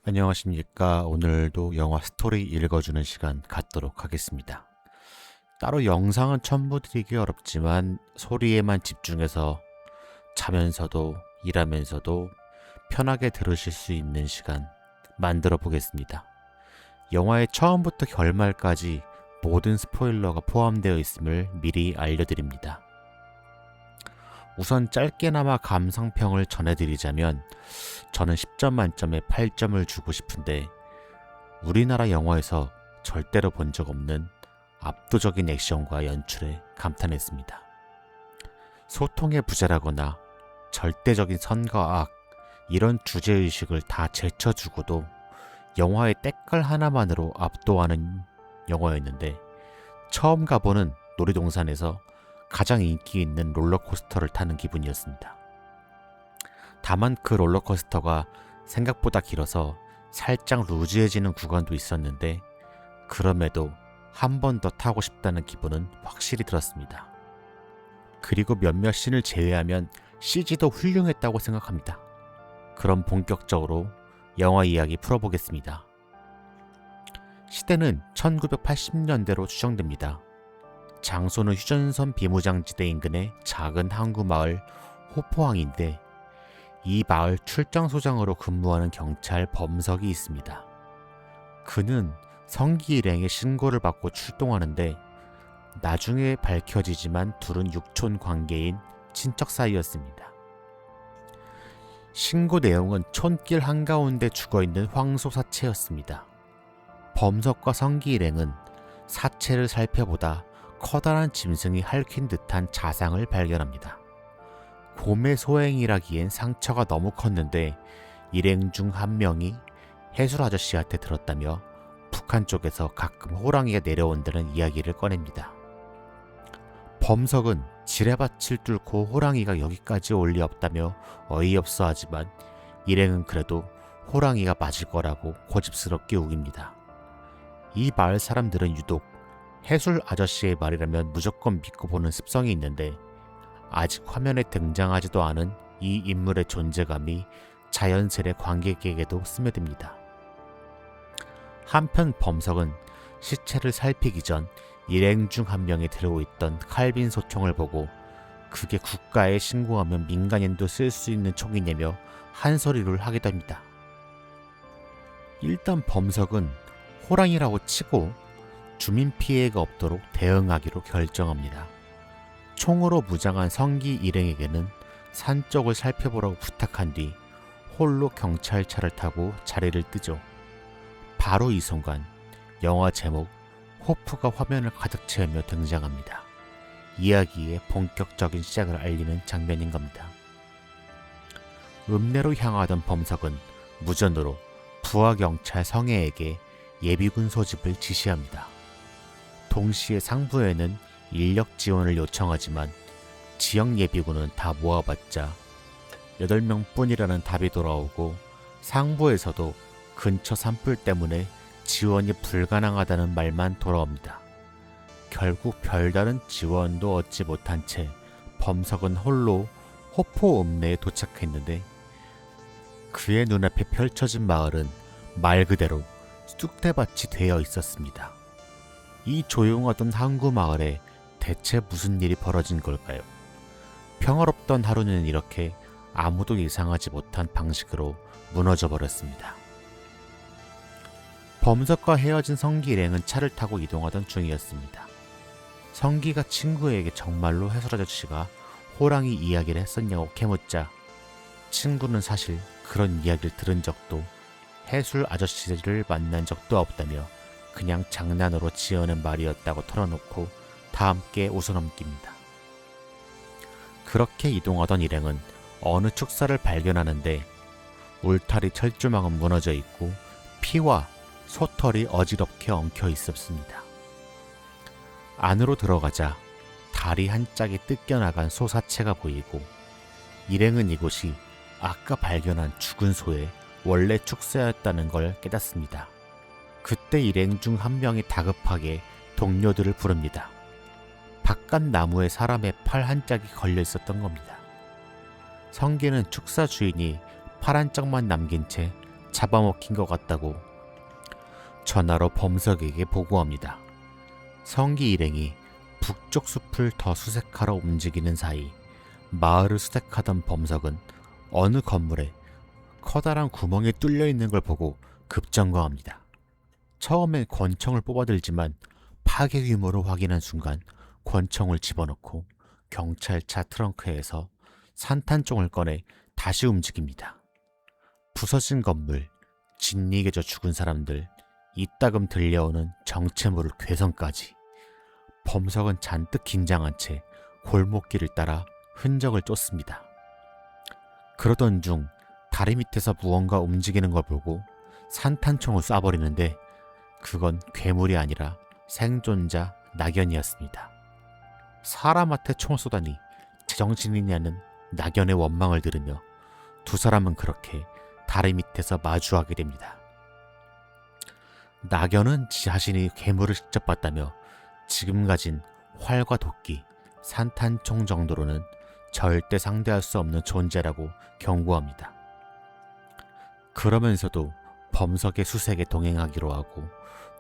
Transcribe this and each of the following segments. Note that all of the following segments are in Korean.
안녕하십니까. 오늘도 영화 스토리 읽어주는 시간 갖도록 하겠습니다. 따로 영상은 첨부드리기 어렵지만 소리에만 집중해서 자면서도 일하면서도 편하게 들으실 수 있는 시간 만들어 보겠습니다. 영화의 처음부터 결말까지 모든 스포일러가 포함되어 있음을 미리 알려드립니다. 우선 짧게나마 감상평을 전해드리자면 저는 10점 만점에 8점을 주고 싶은데 우리나라 영화에서 절대로 본 적 없는 압도적인 액션과 연출에 감탄했습니다. 소통의 부재라거나 절대적인 선과 악 이런 주제의식을 다 제쳐주고도 영화의 때깔 하나만으로 압도하는 영화였는데 처음 가보는 놀이동산에서 가장 인기 있는 롤러코스터를 타는 기분이었습니다. 다만 그 롤러코스터가 생각보다 길어서 살짝 루즈해지는 구간도 있었는데 그럼에도 한 번 더 타고 싶다는 기분은 확실히 들었습니다. 그리고 몇몇 씬을 제외하면 CG도 훌륭했다고 생각합니다. 그럼 본격적으로 영화 이야기 풀어보겠습니다. 시대는 1980년대로 추정됩니다. 장소는 휴전선 비무장지대 인근의 작은 항구 마을 호포항인데 이 마을 출장소장으로 근무하는 경찰 범석이 있습니다. 그는 성기 일행의 신고를 받고 출동하는데 나중에 밝혀지지만 둘은 육촌 관계인 친척 사이였습니다. 신고 내용은 촌길 한가운데 죽어있는 황소 사체였습니다. 범석과 성기 일행은 사체를 살펴보다 커다란 짐승이 핥힌 듯한 자상을 발견합니다. 곰의 소행이라기엔 상처가 너무 컸는데 일행 중 한 명이 해술 아저씨한테 들었다며 북한 쪽에서 가끔 호랑이가 내려온다는 이야기를 꺼냅니다. 범석은 지뢰밭을 뚫고 호랑이가 여기까지 올 리 없다며 어이없어 하지만 일행은 그래도 호랑이가 맞을 거라고 고집스럽게 우깁니다. 이 마을 사람들은 유독 해술 아저씨의 말이라면 무조건 믿고 보는 습성이 있는데 아직 화면에 등장하지도 않은 이 인물의 존재감이 자연스레 관객에게도 스며듭니다. 한편 범석은 시체를 살피기 전 일행 중 한 명이 들고 있던 칼빈 소총을 보고 그게 국가에 신고하면 민간인도 쓸 수 있는 총이냐며 한 소리를 하게 됩니다. 일단 범석은 호랑이라고 치고 주민 피해가 없도록 대응하기로 결정합니다. 총으로 무장한 성기 일행에게는 산 쪽을 살펴보라고 부탁한 뒤 홀로 경찰차를 타고 자리를 뜨죠. 바로 이 순간 영화 제목 호프가 화면을 가득 채우며 등장합니다. 이야기의 본격적인 시작을 알리는 장면인 겁니다. 읍내로 향하던 범석은 무전으로 부하경찰 성혜에게 예비군 소집을 지시합니다. 동시에 상부에는 인력 지원을 요청하지만 지역 예비군은 다 모아봤자 8명 뿐이라는 답이 돌아오고 상부에서도 근처 산불 때문에 지원이 불가능하다는 말만 돌아옵니다. 결국 별다른 지원도 얻지 못한 채 범석은 홀로 호포 읍내에 도착했는데 그의 눈앞에 펼쳐진 마을은 말 그대로 쑥대밭이 되어 있었습니다. 이 조용하던 항구 마을에 대체 무슨 일이 벌어진 걸까요? 평화롭던 하루는 이렇게 아무도 예상하지 못한 방식으로 무너져 버렸습니다. 범석과 헤어진 성기 일행은 차를 타고 이동하던 중이었습니다. 성기가 친구에게 정말로 해설 아저씨가 호랑이 이야기를 했었냐고 캐묻자 친구는 사실 그런 이야기를 들은 적도 해술 아저씨를 만난 적도 없다며 그냥 장난으로 지어낸 말이었다고 털어놓고 다 함께 웃어넘깁니다. 그렇게 이동하던 일행은 어느 축사를 발견하는데 울타리 철조망은 무너져 있고 피와 소털이 어지럽게 엉켜 있었습니다. 안으로 들어가자 다리 한 짝이 뜯겨나간 소 사체가 보이고 일행은 이곳이 아까 발견한 죽은 소의 원래 축사였다는 걸 깨닫습니다. 그때 일행 중 한 명이 다급하게 동료들을 부릅니다. 바깥 나무에 사람의 팔 한 짝이 걸려 있었던 겁니다. 성기는 축사 주인이 팔 한 짝만 남긴 채 잡아먹힌 것 같다고 전화로 범석에게 보고합니다. 성기 일행이 북쪽 숲을 더 수색하러 움직이는 사이 마을을 수색하던 범석은 어느 건물에 커다란 구멍이 뚫려 있는 걸 보고 급정거합니다. 처음엔 권총을 뽑아들지만 파괴 규모를 확인한 순간 권총을 집어넣고 경찰차 트렁크에서 산탄총을 꺼내 다시 움직입니다. 부서진 건물, 진리게져 죽은 사람들, 이따금 들려오는 정체모를 괴성까지 범석은 잔뜩 긴장한 채 골목길을 따라 흔적을 쫓습니다. 그러던 중 다리 밑에서 무언가 움직이는 걸 보고 산탄총을 쏴버리는데 그건 괴물이 아니라 생존자 낙연이었습니다. 사람한테 총을 쏘다니 제정신이냐는 낙연의 원망을 들으며 두 사람은 그렇게 다리 밑에서 마주하게 됩니다. 낙연은 자신이 괴물을 직접 봤다며 지금 가진 활과 도끼, 산탄총 정도로는 절대 상대할 수 없는 존재라고 경고합니다. 그러면서도 범석의 수색에 동행하기로 하고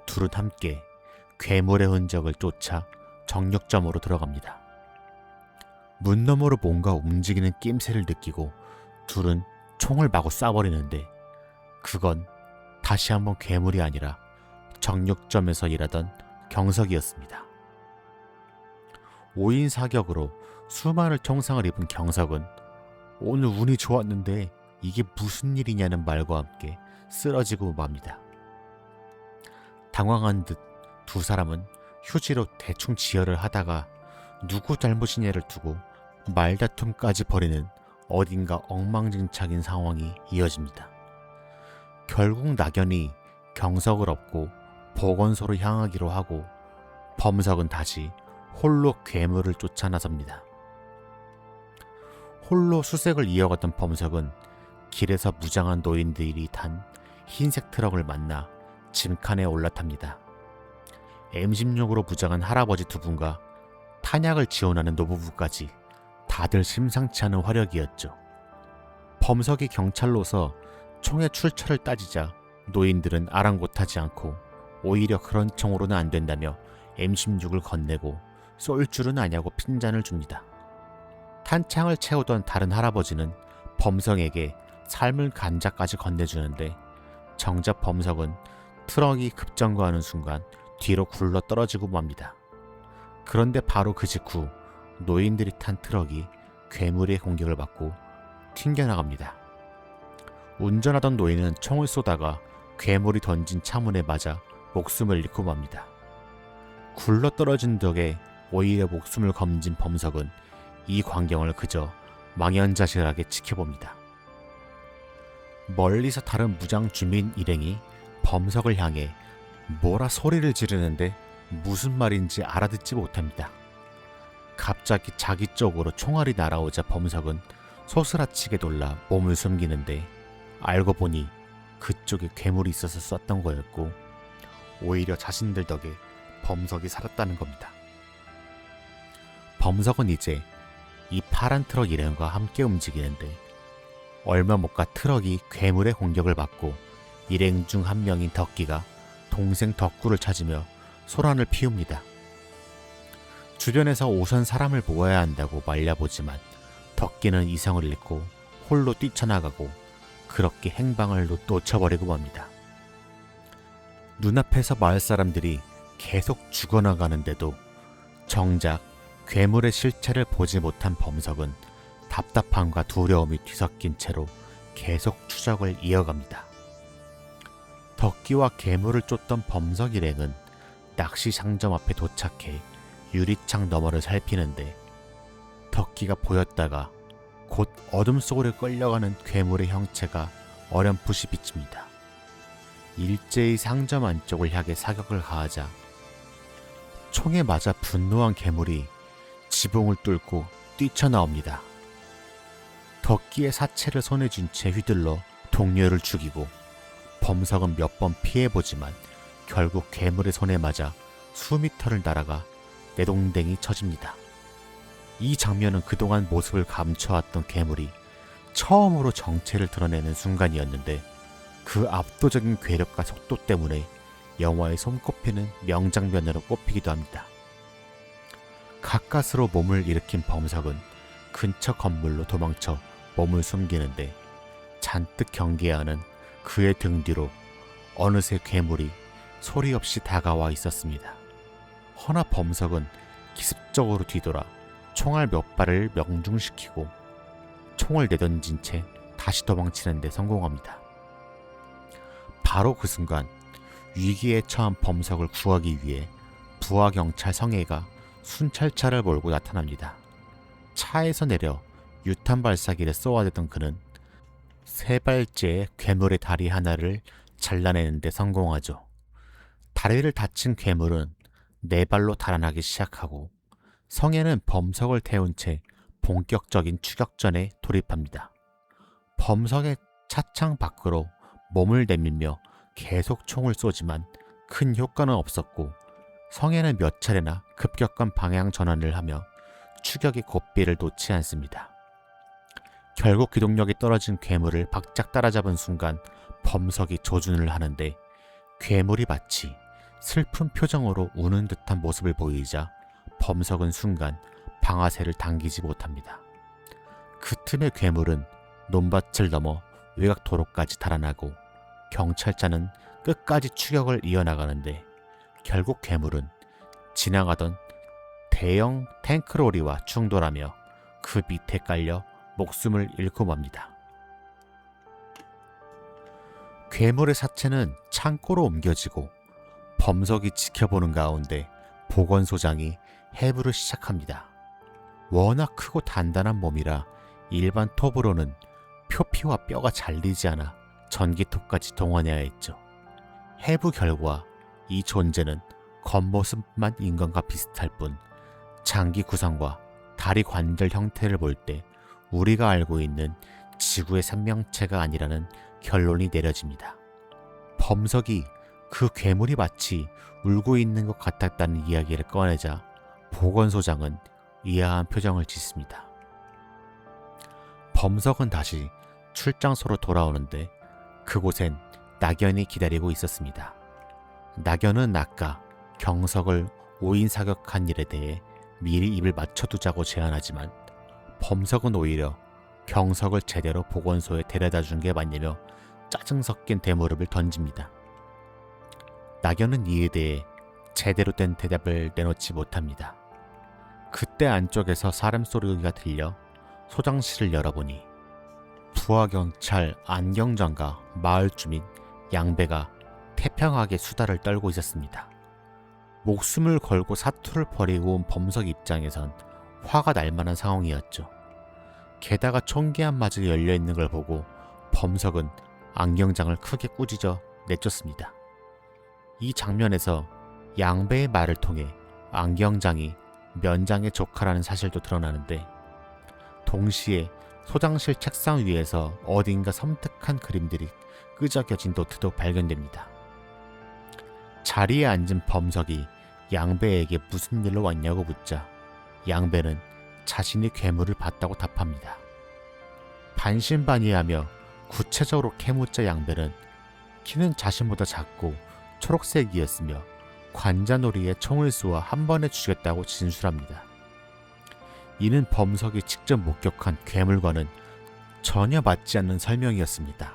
둘은 함께 괴물의 흔적을 쫓아 정력점으로 들어갑니다. 문 너머로 뭔가 움직이는 낌새를 느끼고 둘은 총을 마구 쏴버리는데 그건 다시 한번 괴물이 아니라 정력점에서 일하던 경석이었습니다. 5인 사격으로 수많은 총상을 입은 경석은 오늘 운이 좋았는데 이게 무슨 일이냐는 말과 함께 쓰러지고 맙니다. 당황한 듯 두 사람은 휴지로 대충 지혈을 하다가 누구 잘못이냐를 두고 말다툼까지 벌이는 어딘가 엉망진창인 상황이 이어집니다. 결국 낙연이 경석을 업고 보건소로 향하기로 하고 범석은 다시 홀로 괴물을 쫓아 나섭니다. 홀로 수색을 이어갔던 범석은 길에서 무장한 노인들이 탄 흰색 트럭을 만나 짐칸에 올라탑니다. M16으로 무장한 할아버지 두 분과 탄약을 지원하는 노부부까지 다들 심상치 않은 화력이었죠. 범석이 경찰로서 총의 출처를 따지자 노인들은 아랑곳하지 않고 오히려 그런 총으로는 안 된다며 M16을 건네고 쏠 줄은 아냐고 핀잔을 줍니다. 탄창을 채우던 다른 할아버지는 범석에게 삶은 감자까지 건네주는데 정작 범석은 트럭이 급정거하는 순간 뒤로 굴러 떨어지고 맙니다. 그런데 바로 그 직후 노인들이 탄 트럭이 괴물의 공격을 받고 튕겨나갑니다. 운전하던 노인은 총을 쏘다가 괴물이 던진 차문에 맞아 목숨을 잃고 맙니다. 굴러 떨어진 덕에 오히려 목숨을 검진 범석은 이 광경을 그저 망연자실하게 지켜봅니다. 멀리서 다른 무장 주민 일행이 범석을 향해 뭐라 소리를 지르는데 무슨 말인지 알아듣지 못합니다. 갑자기 자기 쪽으로 총알이 날아오자 범석은 소스라치게 놀라 몸을 숨기는데 알고 보니 그쪽에 괴물이 있어서 쐈던 거였고 오히려 자신들 덕에 범석이 살았다는 겁니다. 범석은 이제 이 파란 트럭 일행과 함께 움직이는데 얼마 못 가 트럭이 괴물의 공격을 받고 일행 중 한 명인 덕기가 동생 덕구를 찾으며 소란을 피웁니다. 주변에서 우선 사람을 모아야 한다고 말려보지만 덕기는 이성을 잃고 홀로 뛰쳐나가고 그렇게 행방을 놓쳐버리고 맙니다. 눈앞에서 마을 사람들이 계속 죽어나가는데도 정작 괴물의 실체를 보지 못한 범석은 답답함과 두려움이 뒤섞인 채로 계속 추적을 이어갑니다. 덕기와 괴물을 쫓던 범석 일행은 낚시 상점 앞에 도착해 유리창 너머를 살피는데 덕기가 보였다가 곧 어둠 속으로 끌려가는 괴물의 형체가 어렴풋이 비칩니다. 일제히 상점 안쪽을 향해 사격을 가하자 총에 맞아 분노한 괴물이 지붕을 뚫고 뛰쳐나옵니다. 덕기의 사체를 손에 쥔 채 휘둘러 동료를 죽이고 범석은 몇 번 피해보지만 결국 괴물의 손에 맞아 수미터를 날아가 내동댕이 쳐집니다. 이 장면은 그동안 모습을 감춰왔던 괴물이 처음으로 정체를 드러내는 순간이었는데 그 압도적인 괴력과 속도 때문에 영화에 손꼽히는 명장면으로 꼽히기도 합니다. 가까스로 몸을 일으킨 범석은 근처 건물로 도망쳐 몸을 숨기는데 잔뜩 경계하는 그의 등 뒤로 어느새 괴물이 소리 없이 다가와 있었습니다. 허나 범석은 기습적으로 뒤돌아 총알 몇 발을 명중시키고 총을 내던진 채 다시 도망치는 데 성공합니다. 바로 그 순간 위기에 처한 범석을 구하기 위해 부하경찰 성혜가 순찰차를 몰고 나타납니다. 차에서 내려 유탄 발사기를 쏘아대던 그는 세 발째의 괴물의 다리 하나를 잘라내는 데 성공하죠. 다리를 다친 괴물은 네 발로 달아나기 시작하고 성혜는 범석을 태운 채 본격적인 추격전에 돌입합니다. 범석의 차창 밖으로 몸을 내밀며 계속 총을 쏘지만 큰 효과는 없었고 성혜는 몇 차례나 급격한 방향 전환을 하며 추격의 고삐를 놓지 않습니다. 결국 기동력이 떨어진 괴물을 바짝 따라잡은 순간 범석이 조준을 하는데 괴물이 마치 슬픈 표정으로 우는 듯한 모습을 보이자 범석은 순간 방아쇠를 당기지 못합니다. 그 틈에 괴물은 논밭을 넘어 외곽 도로까지 달아나고 경찰차는 끝까지 추격을 이어나가는데 결국 괴물은 지나가던 대형 탱크로리와 충돌하며 그 밑에 깔려 목숨을 잃고 맙니다. 괴물의 사체는 창고로 옮겨지고 범석이 지켜보는 가운데 보건소장이 해부를 시작합니다. 워낙 크고 단단한 몸이라 일반 톱으로는 표피와 뼈가 잘리지 않아 전기톱까지 동원해야 했죠. 해부 결과 이 존재는 겉모습만 인간과 비슷할 뿐 장기 구성과 다리 관절 형태를 볼 때 우리가 알고 있는 지구의 생명체가 아니라는 결론이 내려집니다. 범석이 그 괴물이 마치 울고 있는 것 같았다는 이야기를 꺼내자 보건소장은 의아한 표정을 짓습니다. 범석은 다시 출장소로 돌아오는데 그곳엔 낙연이 기다리고 있었습니다. 낙연은 아까 경석을 오인 사격한 일에 대해 미리 입을 맞춰두자고 제안하지만 범석은 오히려 경석을 제대로 보건소에 데려다 준 게 맞냐며 짜증 섞인 대무릎을 던집니다. 낙연은 이에 대해 제대로 된 대답을 내놓지 못합니다. 그때 안쪽에서 사람 소리가 들려 소장실을 열어보니 부하경찰 안경장과 마을 주민 양배가 태평하게 수다를 떨고 있었습니다. 목숨을 걸고 사투를 벌이고 온 범석 입장에선 화가 날 만한 상황이었죠. 게다가 총기 한 마저 열려있는 걸 보고 범석은 안경장을 크게 꾸짖어 내쫓습니다. 이 장면에서 양배의 말을 통해 안경장이 면장의 조카라는 사실도 드러나는데 동시에 소장실 책상 위에서 어딘가 섬뜩한 그림들이 끄적여진 노트도 발견됩니다. 자리에 앉은 범석이 양배에게 무슨 일로 왔냐고 묻자 양배는 자신이 괴물을 봤다고 답합니다. 반신반의하며 구체적으로 캐묻자 양배는 키는 자신보다 작고 초록색이었으며 관자놀이에 총을 쏘아 한 번에 죽였다고 진술합니다. 이는 범석이 직접 목격한 괴물과는 전혀 맞지 않는 설명이었습니다.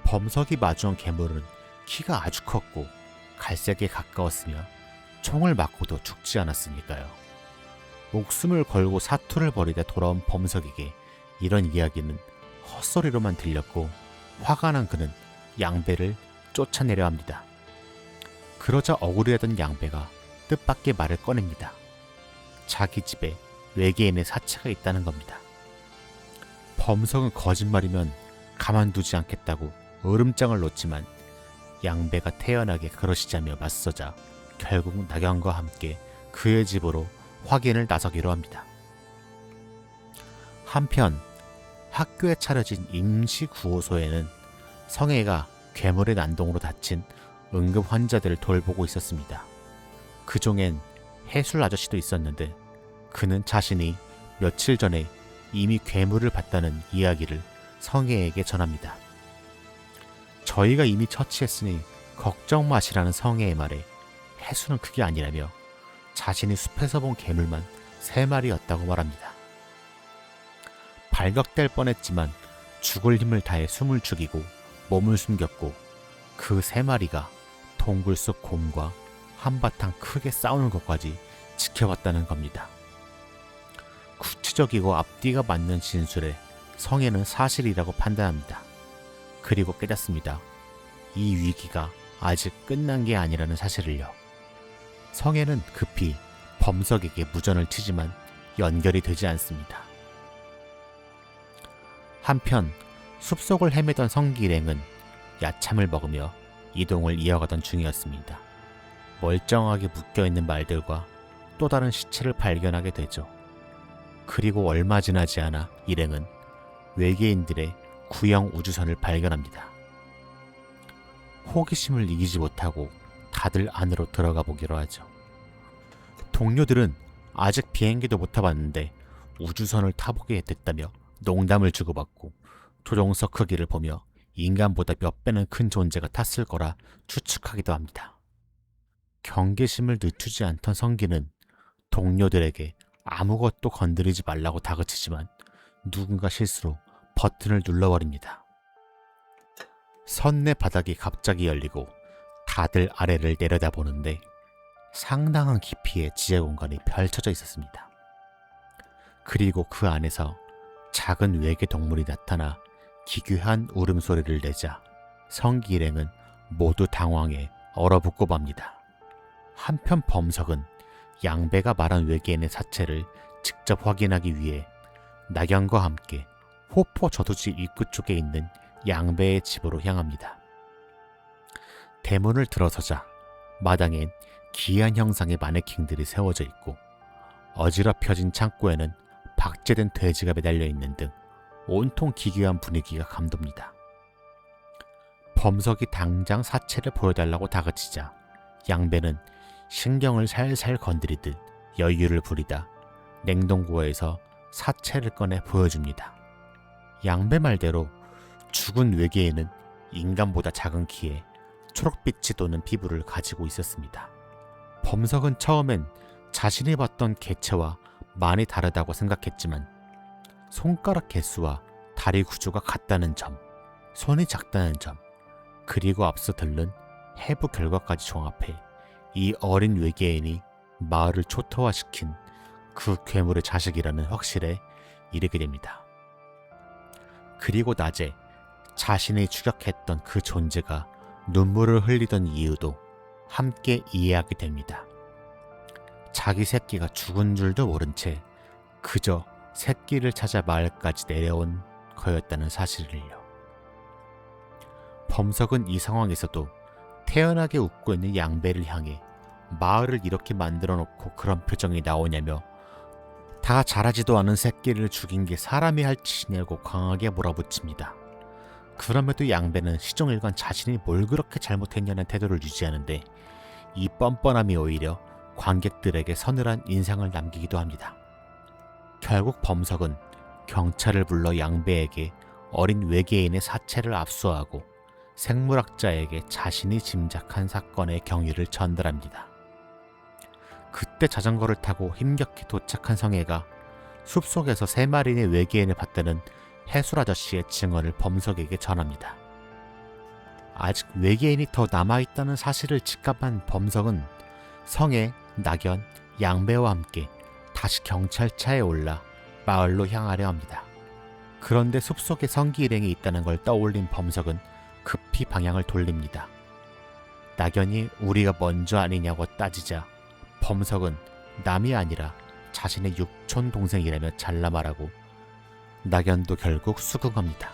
범석이 마주한 괴물은 키가 아주 컸고 갈색에 가까웠으며 총을 맞고도 죽지 않았으니까요. 목숨을 걸고 사투를 벌이다 돌아온 범석에게 이런 이야기는 헛소리로만 들렸고 화가 난 그는 양배를 쫓아내려 합니다. 그러자 억울해하던 양배가 뜻밖의 말을 꺼냅니다. 자기 집에 외계인의 사체가 있다는 겁니다. 범석은 거짓말이면 가만두지 않겠다고 으름장을 놓지만 양배가 태연하게 그러시자며 맞서자 결국 낙연과 함께 그의 집으로 확인을 나서기로 합니다. 한편 학교에 차려진 임시구호소에는 성혜가 괴물의 난동으로 다친 응급 환자들을 돌보고 있었습니다. 그중엔 해술 아저씨도 있었는데 그는 자신이 며칠 전에 이미 괴물을 봤다는 이야기를 성혜에게 전합니다. 저희가 이미 처치했으니 걱정 마시라는 성애의 말에 해수는 그게 아니라며 자신이 숲에서 본 괴물만 3마리였다고 말합니다. 발각될 뻔했지만 죽을 힘을 다해 숨을 죽이고 몸을 숨겼고 그 3마리가 동굴 속 곰과 한바탕 크게 싸우는 것까지 지켜봤다는 겁니다. 구체적이고 앞뒤가 맞는 진술에 성애는 사실이라고 판단합니다. 그리고 깨닫습니다. 이 위기가 아직 끝난 게 아니라는 사실을요. 성애는 급히 범석에게 무전을 치지만 연결이 되지 않습니다. 한편 숲속을 헤매던 성기일행은 야참을 먹으며 이동을 이어가던 중이었습니다. 멀쩡하게 묶여있는 말들과 또 다른 시체를 발견하게 되죠. 그리고 얼마 지나지 않아 일행은 외계인들의 구형 우주선을 발견합니다. 호기심을 이기지 못하고 다들 안으로 들어가 보기로 하죠. 동료들은 아직 비행기도 못 타봤는데 우주선을 타보게 됐다며 농담을 주고받고 조종석 크기를 보며 인간보다 몇 배는 큰 존재가 탔을 거라 추측하기도 합니다. 경계심을 늦추지 않던 성기는 동료들에게 아무것도 건드리지 말라고 다그치지만 누군가 실수로 버튼을 눌러버립니다. 선내 바닥이 갑자기 열리고 다들 아래를 내려다보는데 상당한 깊이의 지하 공간이 펼쳐져 있었습니다. 그리고 그 안에서 작은 외계 동물이 나타나 기괴한 울음소리를 내자 성기 일행은 모두 당황해 얼어붙고 맙니다. 한편 범석은 양배가 말한 외계인의 사체를 직접 확인하기 위해 낙연과 함께 호포 저수지 입구 쪽에 있는 양배의 집으로 향합니다. 대문을 들어서자 마당엔 기이한 형상의 마네킹들이 세워져 있고 어지럽혀진 창고에는 박제된 돼지가 매달려 있는 등 온통 기괴한 분위기가 감돕니다. 범석이 당장 사체를 보여달라고 다그치자 양배는 신경을 살살 건드리듯 여유를 부리다 냉동고에서 사체를 꺼내 보여줍니다. 양배 말대로 죽은 외계인은 인간보다 작은 키에 초록빛이 도는 피부를 가지고 있었습니다. 범석은 처음엔 자신이 봤던 개체와 많이 다르다고 생각했지만 손가락 개수와 다리 구조가 같다는 점, 손이 작다는 점, 그리고 앞서 들른 해부 결과까지 종합해 이 어린 외계인이 마을을 초토화시킨 그 괴물의 자식이라는 확실에 이르게 됩니다. 그리고 낮에 자신이 추격했던 그 존재가 눈물을 흘리던 이유도 함께 이해하게 됩니다. 자기 새끼가 죽은 줄도 모른 채 그저 새끼를 찾아 마을까지 내려온 거였다는 사실을요. 범석은 이 상황에서도 태연하게 웃고 있는 양배를 향해 마을을 이렇게 만들어 놓고 그런 표정이 나오냐며 다 자라지도 않은 새끼를 죽인 게 사람이 할 짓이냐고 강하게 몰아붙입니다. 그럼에도 양배는 시종일관 자신이 뭘 그렇게 잘못했냐는 태도를 유지하는데 이 뻔뻔함이 오히려 관객들에게 서늘한 인상을 남기기도 합니다. 결국 범석은 경찰을 불러 양배에게 어린 외계인의 사체를 압수하고 생물학자에게 자신이 짐작한 사건의 경위를 전달합니다. 그때 자전거를 타고 힘겹게 도착한 성애가 숲속에서 3마리의 외계인을 봤다는 해술 아저씨의 증언을 범석에게 전합니다. 아직 외계인이 더 남아있다는 사실을 직감한 범석은 성애, 낙연, 양배와 함께 다시 경찰차에 올라 마을로 향하려 합니다. 그런데 숲속에 성기 일행이 있다는 걸 떠올린 범석은 급히 방향을 돌립니다. 낙연이 우리가 먼저 아니냐고 따지자 범석은 남이 아니라 자신의 육촌 동생이라며 잘라 말하고 낙연도 결국 수긍합니다.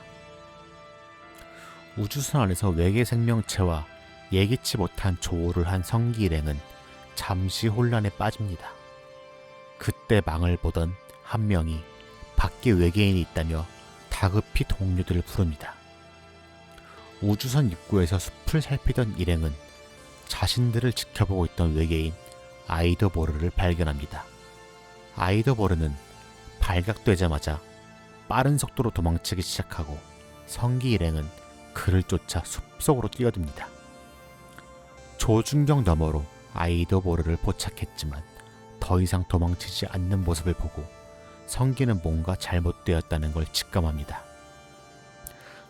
우주선 안에서 외계 생명체와 예기치 못한 조우를 한 성기 일행은 잠시 혼란에 빠집니다. 그때 망을 보던 한 명이 밖에 외계인이 있다며 다급히 동료들을 부릅니다. 우주선 입구에서 숲을 살피던 일행은 자신들을 지켜보고 있던 외계인 아이더보르를 발견합니다. 아이더보르는 발각되자마자 빠른 속도로 도망치기 시작하고 성기 일행은 그를 쫓아 숲속으로 뛰어듭니다. 조준경 너머로 아이더보르를 포착했지만 더 이상 도망치지 않는 모습을 보고 성기는 뭔가 잘못되었다는 걸 직감합니다.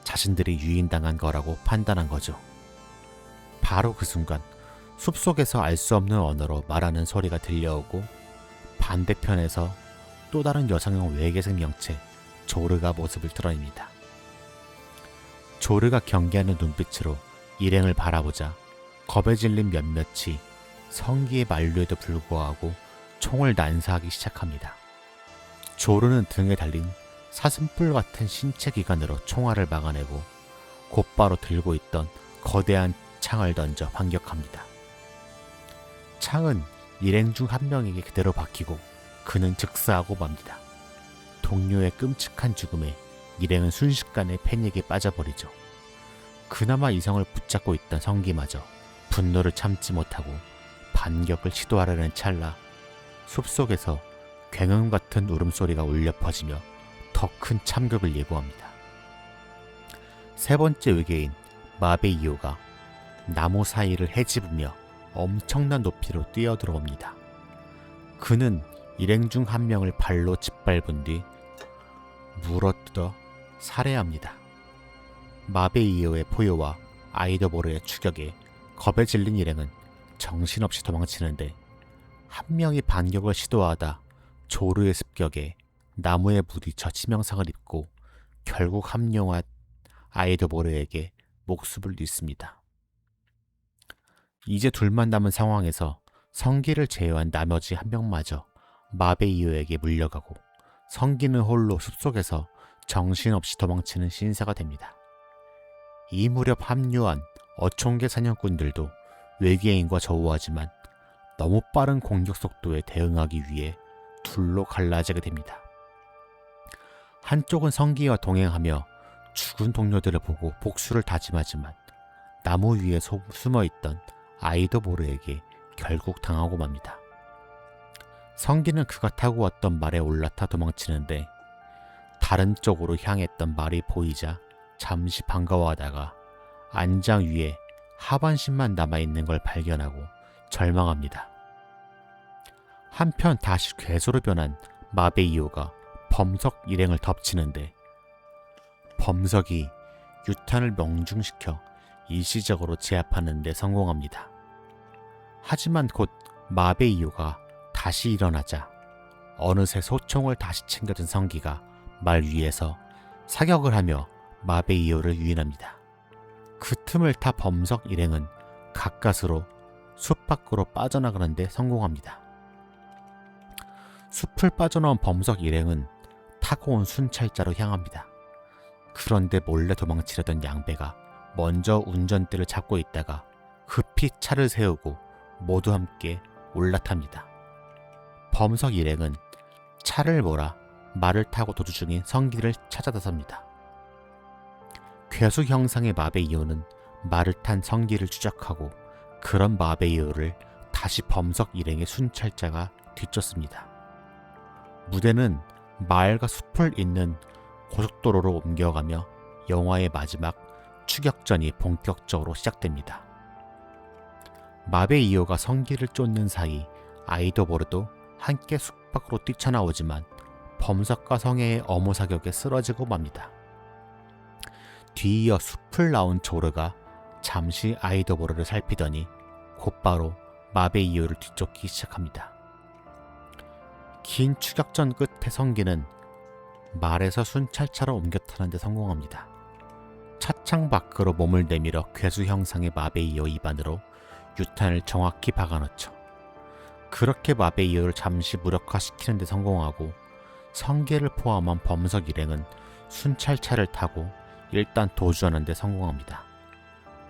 자신들이 유인당한 거라고 판단한 거죠. 바로 그 순간 숲속에서 알 수 없는 언어로 말하는 소리가 들려오고 반대편에서 또 다른 여성형 외계 생명체 조르가 모습을 드러냅니다. 조르가 경계하는 눈빛으로 일행을 바라보자 겁에 질린 몇몇이 성기의 만류에도 불구하고 총을 난사하기 시작합니다. 조르는 등에 달린 사슴뿔 같은 신체 기관으로 총알을 막아내고 곧바로 들고 있던 거대한 창을 던져 반격합니다. 창은 일행 중 한 명에게 그대로 박히고 그는 즉사하고 맙니다. 동료의 끔찍한 죽음에 일행은 순식간에 패닉에 빠져버리죠. 그나마 이성을 붙잡고 있던 성기마저 분노를 참지 못하고 반격을 시도하려는 찰나 숲속에서 굉음 같은 울음소리가 울려 퍼지며 더 큰 참극을 예고합니다. 세 번째 외계인 마베이오가 나무 사이를 헤집으며 엄청난 높이로 뛰어들어옵니다. 그는 일행 중 한 명을 발로 짓밟은 뒤 물어뜯어 살해합니다. 마베이오의 포효와 아이더보르의 추격에 겁에 질린 일행은 정신없이 도망치는데 한 명이 반격을 시도하다 조르의 습격에 나무에 부딪혀 치명상을 입고 결국 합류한 아이더보르에게 목숨을 잃습니다. 이제 둘만 남은 상황에서 성기를 제외한 나머지 한 명마저 마베이오에게 물려가고 성기는 홀로 숲속에서 정신없이 도망치는 신세가 됩니다. 이 무렵 합류한 어촌계 사냥꾼들도 외계인과 저우하지만 너무 빠른 공격 속도에 대응하기 위해 둘로 갈라지게 됩니다. 한쪽은 성기와 동행하며 죽은 동료들을 보고 복수를 다짐하지만 나무 위에 숨어있던 아이더보르에게 결국 당하고 맙니다. 성기는 그가 타고 왔던 말에 올라타 도망치는데 다른 쪽으로 향했던 말이 보이자 잠시 반가워하다가 안장 위에 하반신만 남아있는 걸 발견하고 절망합니다. 한편 다시 괴수로 변한 마베이오가 범석 일행을 덮치는데 범석이 유탄을 명중시켜 일시적으로 제압하는 데 성공합니다. 하지만 곧 마베이오가 다시 일어나자 어느새 소총을 다시 챙겨든 성기가 말 위에서 사격을 하며 마베이오를 유인합니다. 그 틈을 타 범석 일행은 가까스로 숲 밖으로 빠져나가는 데 성공합니다. 숲을 빠져나온 범석 일행은 타고 온 순찰자로 향합니다. 그런데 몰래 도망치려던 양배가 먼저 운전대를 잡고 있다가 급히 차를 세우고 모두 함께 올라탑니다. 범석 일행은 차를 몰아 말을 타고 도주 중인 성기를 찾아 나섭니다. 괴수 형상의 마베이오는 말을 탄 성기를 추적하고 그런 마베이오를 다시 범석 일행의 순찰자가 뒤쫓습니다. 무대는 마을과 숲을 잇는 고속도로로 옮겨가며 영화의 마지막 추격전이 본격적으로 시작됩니다. 마베이오가 성기를 쫓는 사이 아이더보르도 함께 숲 밖으로 뛰쳐나오지만 범석과 성애의 어모 사격에 쓰러지고 맙니다. 뒤이어 숲을 나온 조르가 잠시 아이더보르를 살피더니 곧바로 마베이오를 뒤쫓기 시작합니다. 긴 추격전 끝에 성기는 말에서 순찰차로 옮겨 타는 데 성공합니다. 차창 밖으로 몸을 내밀어 괴수 형상의 마베이오 입안으로 유탄을 정확히 박아넣죠. 그렇게 마베이오를 잠시 무력화시키는 데 성공하고 성계를 포함한 범석 일행은 순찰차를 타고 일단 도주하는 데 성공합니다.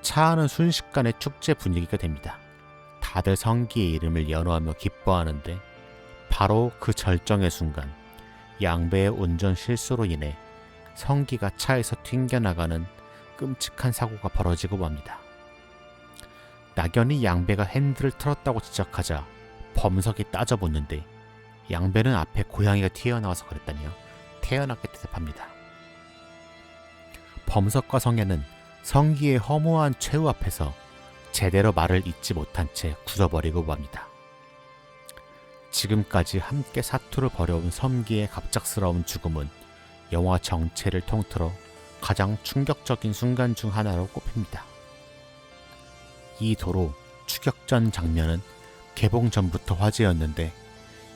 차 안은 순식간에 축제 분위기가 됩니다. 다들 성기의 이름을 연호하며 기뻐하는데 바로 그 절정의 순간 양배의 운전 실수로 인해 성기가 차에서 튕겨나가는 끔찍한 사고가 벌어지고 맙니다. 낙연이 양배가 핸들을 틀었다고 지적하자 범석이 따져보는데 양배는 앞에 고양이가 튀어나와서 그랬다며 태연하게 대답합니다. 범석과 성애는 성기의 허무한 최후 앞에서 제대로 말을 잇지 못한 채 굳어버리고 맙니다. 지금까지 함께 사투를 벌여온 섬기의 갑작스러운 죽음은 영화 전체를 통틀어 가장 충격적인 순간 중 하나로 꼽힙니다. 이 도로 추격전 장면은 개봉 전부터 화제였는데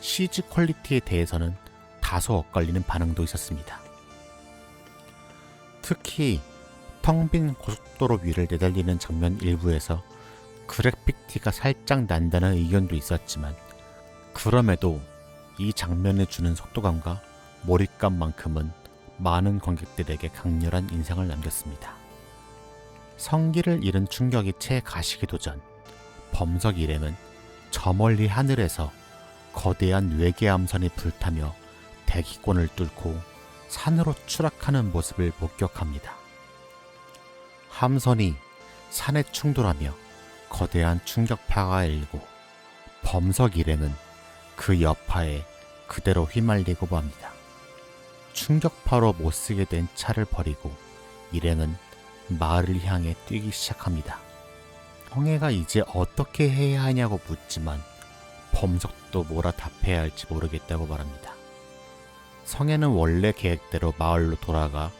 CG 퀄리티에 대해서는 다소 엇갈리는 반응도 있었습니다. 특히 텅 빈 고속도로 위를 내달리는 장면 일부에서 그래픽티가 살짝 난다는 의견도 있었지만 그럼에도 이 장면에 주는 속도감과 몰입감만큼은 많은 관객들에게 강렬한 인상을 남겼습니다. 성기를 잃은 충격이 채 가시기도 전 범석 일행은 저 멀리 하늘에서 거대한 외계 함선이 불타며 대기권을 뚫고 산으로 추락하는 모습을 목격합니다. 함선이 산에 충돌하며 거대한 충격파가 일고 범석 일행은 그 여파에 그대로 휘말리고 맙니다. 충격파로 못쓰게 된 차를 버리고 일행은 마을을 향해 뛰기 시작합니다. 형애가 이제 어떻게 해야 하냐고 묻지만 범석도 뭐라 답해야 할지 모르겠다고 말합니다. 성애는 원래 계획대로 마을로 돌아가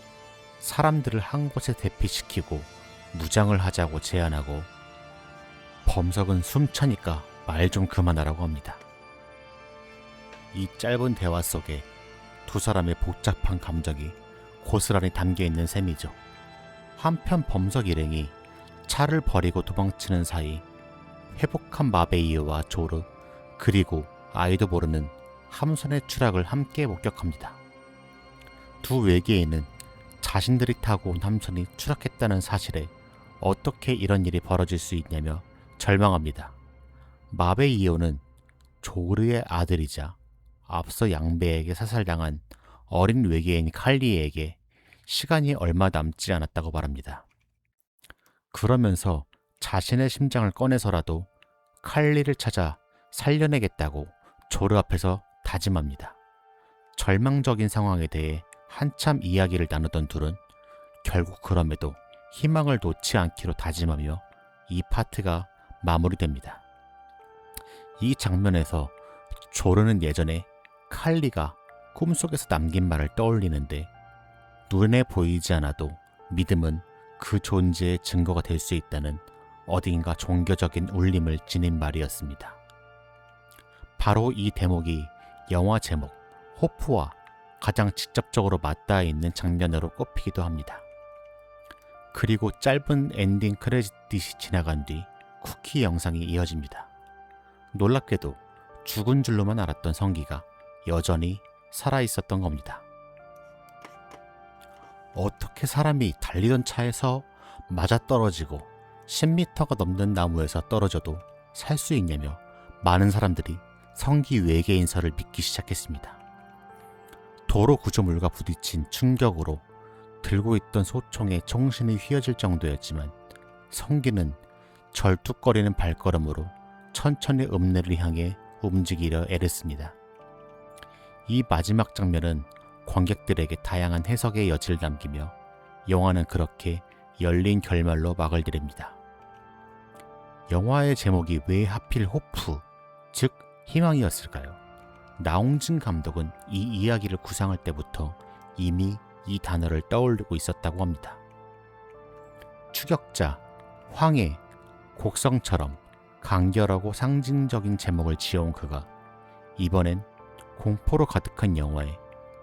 사람들을 한 곳에 대피시키고 무장을 하자고 제안하고 범석은 숨차니까 말 좀 그만하라고 합니다. 이 짧은 대화 속에 두 사람의 복잡한 감정이 고스란히 담겨있는 셈이죠. 한편 범석 일행이 차를 버리고 도망치는 사이 회복한 마베이유와 조르 그리고 아이도 모르는 함선의 추락을 함께 목격합니다. 두 외계인은 자신들이 타고 온 함선이 추락했다는 사실에 어떻게 이런 일이 벌어질 수 있냐며 절망합니다. 마베이유는 조르의 아들이자 앞서 양배에게 사살당한 어린 외계인 칼리에게 시간이 얼마 남지 않았다고 말합니다. 그러면서 자신의 심장을 꺼내서라도 칼리를 찾아 살려내겠다고 조르 앞에서 다짐합니다. 절망적인 상황에 대해 한참 이야기를 나누던 둘은 결국 그럼에도 희망을 놓지 않기로 다짐하며 이 파트가 마무리됩니다. 이 장면에서 조르는 예전에 칼리가 꿈속에서 남긴 말을 떠올리는데 눈에 보이지 않아도 믿음은 그 존재의 증거가 될 수 있다는 어딘가 종교적인 울림을 지닌 말이었습니다. 바로 이 대목이 영화 제목 호프와 가장 직접적으로 맞닿아 있는 장면으로 꼽히기도 합니다. 그리고 짧은 엔딩 크레딧이 지나간 뒤 쿠키 영상이 이어집니다. 놀랍게도 죽은 줄로만 알았던 성기가 여전히 살아있었던 겁니다. 어떻게 사람이 달리던 차에서 맞아떨어지고 10m가 넘는 나무에서 떨어져도 살 수 있냐며 많은 사람들이 성기 외계인설을 믿기 시작했습니다. 도로 구조물과 부딪힌 충격으로 들고 있던 소총에 총신이 휘어질 정도였지만 성기는 절뚝거리는 발걸음으로 천천히 읍내를 향해 움직이려 애랬습니다. 이 마지막 장면은 관객들에게 다양한 해석의 여지를 남기며 영화는 그렇게 열린 결말로 막을 내립니다. 영화의 제목이 왜 하필 호프, 즉 희망이었을까요? 나홍진 감독은 이 이야기를 구상할 때부터 이미 이 단어를 떠올리고 있었다고 합니다. 추격자, 황해, 곡성처럼 간결하고 상징적인 제목을 지어온 그가 이번엔 공포로 가득한 영화에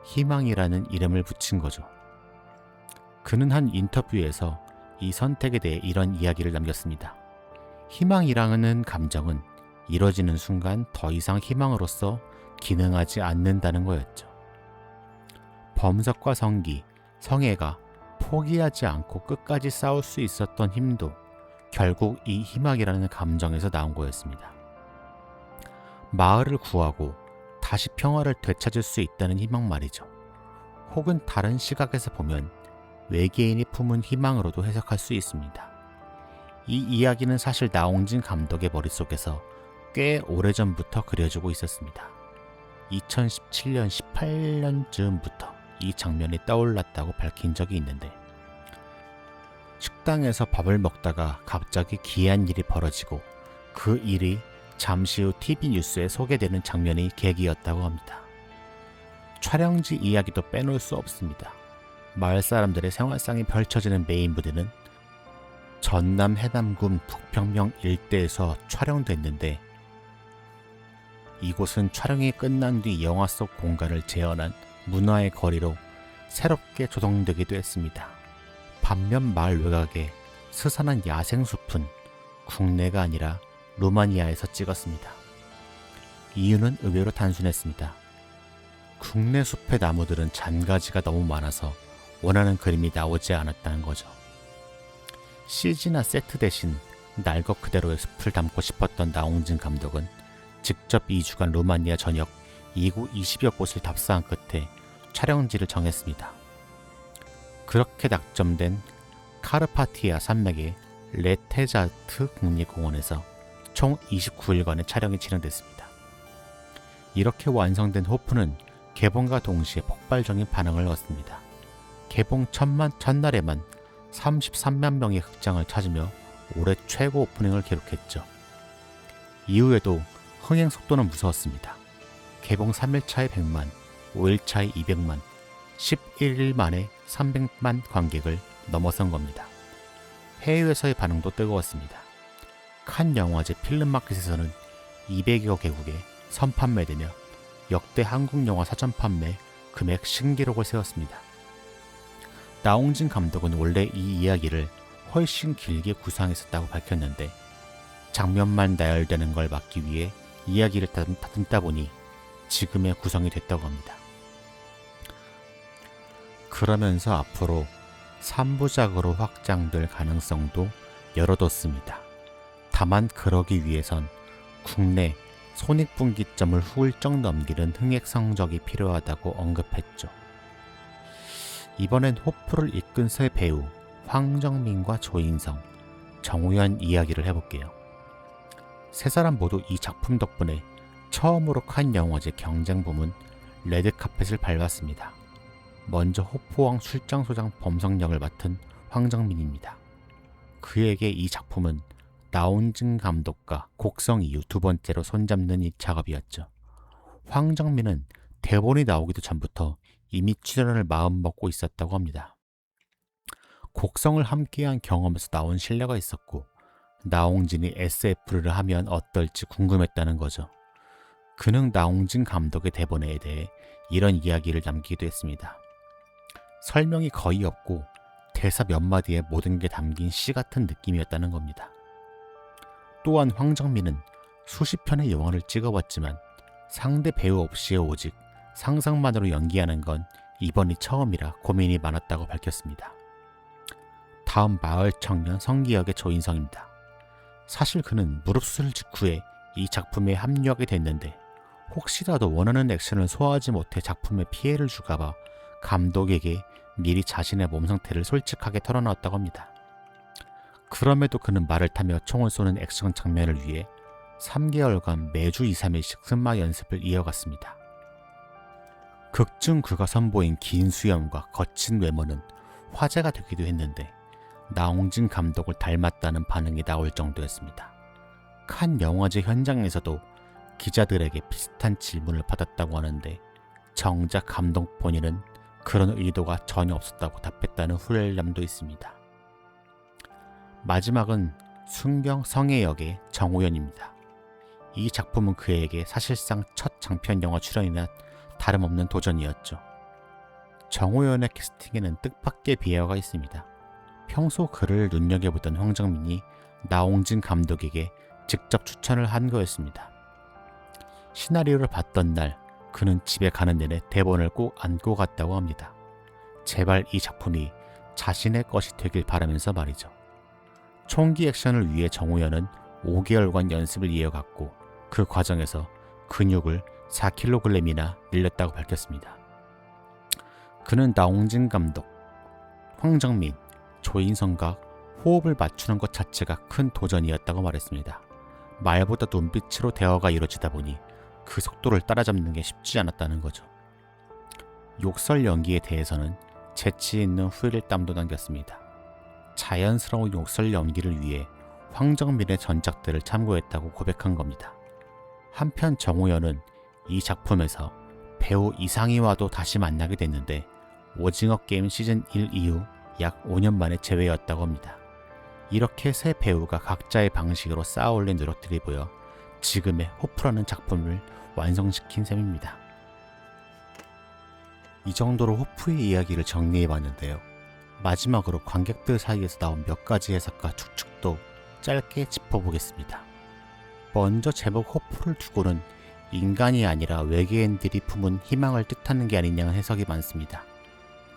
희망이라는 이름을 붙인 거죠. 그는 한 인터뷰에서 이 선택에 대해 이런 이야기를 남겼습니다. 희망이라는 감정은 이뤄지는 순간 더 이상 희망으로서 기능하지 않는다는 거였죠. 범석과 성기, 성애가 포기하지 않고 끝까지 싸울 수 있었던 힘도 결국 이 희망이라는 감정에서 나온 거였습니다. 마을을 구하고 다시 평화를 되찾을 수 있다는 희망 말이죠. 혹은 다른 시각에서 보면 외계인이 품은 희망으로도 해석할 수 있습니다. 이 이야기는 사실 나홍진 감독의 머릿속에서 꽤 오래전부터 그려지고 있었습니다. 2017년, 18년쯤부터 이 장면이 떠올랐다고 밝힌 적이 있는데 식당에서 밥을 먹다가 갑자기 기이한 일이 벌어지고 그 일이 잠시 후 TV 뉴스에 소개되는 장면이 계기였다고 합니다. 촬영지 이야기도 빼놓을 수 없습니다. 마을 사람들의 생활상이 펼쳐지는 메인 무대는 전남 해남군 북평면 일대에서 촬영됐는데 이곳은 촬영이 끝난 뒤 영화 속 공간을 재현한 문화의 거리로 새롭게 조성되기도 했습니다. 반면 마을 외곽의 스산한 야생숲은 국내가 아니라 루마니아에서 찍었습니다. 이유는 의외로 단순했습니다. 국내 숲의 나무들은 잔가지가 너무 많아서 원하는 그림이 나오지 않았다는 거죠. CG나 세트 대신 날 것 그대로의 숲을 담고 싶었던 나홍진 감독은 직접 2주간 루마니아 전역 2구 20여 곳을 답사한 끝에 촬영지를 정했습니다. 그렇게 낙점된 카르파티아 산맥의 레테자트 국립공원에서 총 29일간의 촬영이 진행됐습니다. 이렇게 완성된 호프는 개봉과 동시에 폭발적인 반응을 얻습니다. 개봉 첫날에만 33만 명의 극장을 찾으며 올해 최고 오프닝을 기록했죠. 이후에도 흥행 속도는 무서웠습니다. 개봉 3일차에 100만, 5일차에 200만, 11일 만에 300만 관객을 넘어선 겁니다. 해외에서의 반응도 뜨거웠습니다. 칸 영화제 필름마켓에서는 200여 개국에 선판매되며 역대 한국 영화 사전 판매 금액 신기록을 세웠습니다. 나홍진 감독은 원래 이 이야기를 훨씬 길게 구상했었다고 밝혔는데 장면만 나열되는 걸 막기 위해 이야기를 다듬다 보니 지금의 구성이 됐다고 합니다. 그러면서 앞으로 3부작으로 확장될 가능성도 열어뒀습니다. 다만 그러기 위해선 국내 손익분기점을 훌쩍 넘기는 흥행 성적이 필요하다고 언급했죠. 이번엔 호프를 이끈 세 배우 황정민과 조인성, 정우현 이야기를 해볼게요. 세 사람 모두 이 작품 덕분에 처음으로 칸 영화제 경쟁 부문 레드카펫을 밟았습니다. 먼저 호프왕 출장소장 범성 역을 맡은 황정민입니다. 그에게 이 작품은 나홍진 감독과 곡성 이후 두 번째로 손잡는 이 작업이었죠. 황정민은 대본이 나오기도 전부터 이미 출연을 마음먹고 있었다고 합니다. 곡성을 함께한 경험에서 나온 신뢰가 있었고 나홍진이 SF를 하면 어떨지 궁금했다는 거죠. 그는 나홍진 감독의 대본에 대해 이런 이야기를 남기기도 했습니다. 설명이 거의 없고 대사 몇 마디에 모든 게 담긴 시 같은 느낌이었다는 겁니다. 또한 황정민은 수십 편의 영화를 찍어봤지만 상대 배우 없이의 오직 상상만으로 연기하는 건 이번이 처음이라 고민이 많았다고 밝혔습니다. 다음 마을 청년 성기역의 조인성입니다. 사실 그는 무릎수술 직후에 이 작품에 합류하게 됐는데 혹시라도 원하는 액션을 소화하지 못해 작품에 피해를 줄까봐 감독에게 미리 자신의 몸 상태를 솔직하게 털어놓았다고 합니다. 그럼에도 그는 말을 타며 총을 쏘는 액션 장면을 위해 3개월간 매주 2, 3일씩 승마 연습을 이어갔습니다. 극중 그가 선보인 긴 수염과 거친 외모는 화제가 되기도 했는데 나홍진 감독을 닮았다는 반응이 나올 정도였습니다. 칸 영화제 현장에서도 기자들에게 비슷한 질문을 받았다고 하는데 정작 감독 본인은 그런 의도가 전혀 없었다고 답했다는 후렴도 있습니다. 마지막은 순경 성애 역의 정우현입니다. 이 작품은 그에게 사실상 첫 장편 영화 출연이나 다름없는 도전이었죠. 정우현의 캐스팅에는 뜻밖의 비하가 있습니다. 평소 그를 눈여겨보던 황정민이 나홍진 감독에게 직접 추천을 한 거였습니다. 시나리오를 봤던 날 그는 집에 가는 내내 대본을 꼭 안고 갔다고 합니다. 제발 이 작품이 자신의 것이 되길 바라면서 말이죠. 총기 액션을 위해 정우현은 5개월간 연습을 이어갔고 그 과정에서 근육을 4kg이나 늘렸다고 밝혔습니다. 그는 나홍진 감독, 황정민, 조인성과 호흡을 맞추는 것 자체가 큰 도전이었다고 말했습니다. 말보다 눈빛으로 대화가 이루어지다 보니 그 속도를 따라잡는 게 쉽지 않았다는 거죠. 욕설 연기에 대해서는 재치 있는 후일담도 남겼습니다. 자연스러운 욕설 연기를 위해 황정민의 전작들을 참고했다고 고백한 겁니다. 한편 정우현은 이 작품에서 배우 이상희와도 다시 만나게 됐는데 오징어 게임 시즌 1 이후 약 5년 만에 재회였다고 합니다. 이렇게 세 배우가 각자의 방식으로 쌓아올린 노력들이 보여 지금의 호프라는 작품을 완성시킨 셈입니다. 이 정도로 호프의 이야기를 정리해봤는데요. 마지막으로 관객들 사이에서 나온 몇 가지 해석과 추측도 짧게 짚어보겠습니다. 먼저 제목 호프를 두고는 인간이 아니라 외계인들이 품은 희망을 뜻하는 게 아니냐는 해석이 많습니다.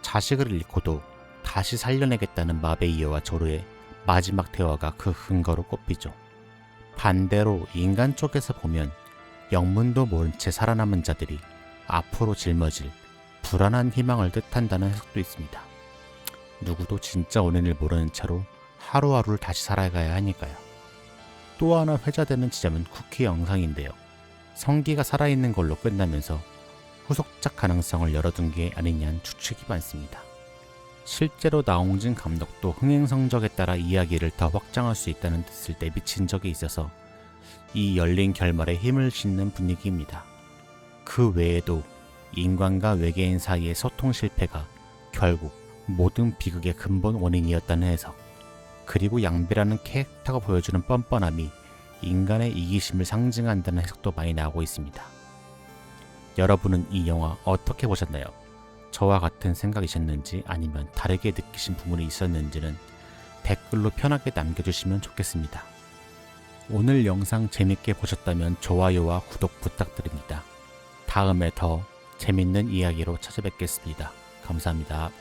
자식을 잃고도 다시 살려내겠다는 마베이어와 조르의 마지막 대화가 그 근거로 꼽히죠. 반대로 인간 쪽에서 보면 영문도 모른 채 살아남은 자들이 앞으로 짊어질 불안한 희망을 뜻한다는 해석도 있습니다. 누구도 진짜 원인을 모르는 채로 하루하루를 다시 살아가야 하니까요. 또 하나 회자되는 지점은 쿠키 영상인데요. 성기가 살아있는 걸로 끝나면서 후속작 가능성을 열어둔 게 아니냐는 추측이 많습니다. 실제로 나홍진 감독도 흥행 성적에 따라 이야기를 더 확장할 수 있다는 뜻을 내비친 적이 있어서 이 열린 결말에 힘을 싣는 분위기입니다. 그 외에도 인간과 외계인 사이의 소통 실패가 결국 모든 비극의 근본 원인이었다는 해석, 그리고 양배라는 캐릭터가 보여주는 뻔뻔함이 인간의 이기심을 상징한다는 해석도 많이 나오고 있습니다. 여러분은 이 영화 어떻게 보셨나요? 저와 같은 생각이셨는지 아니면 다르게 느끼신 부분이 있었는지는 댓글로 편하게 남겨주시면 좋겠습니다. 오늘 영상 재밌게 보셨다면 좋아요와 구독 부탁드립니다. 다음에 더 재밌는 이야기로 찾아뵙겠습니다. 감사합니다.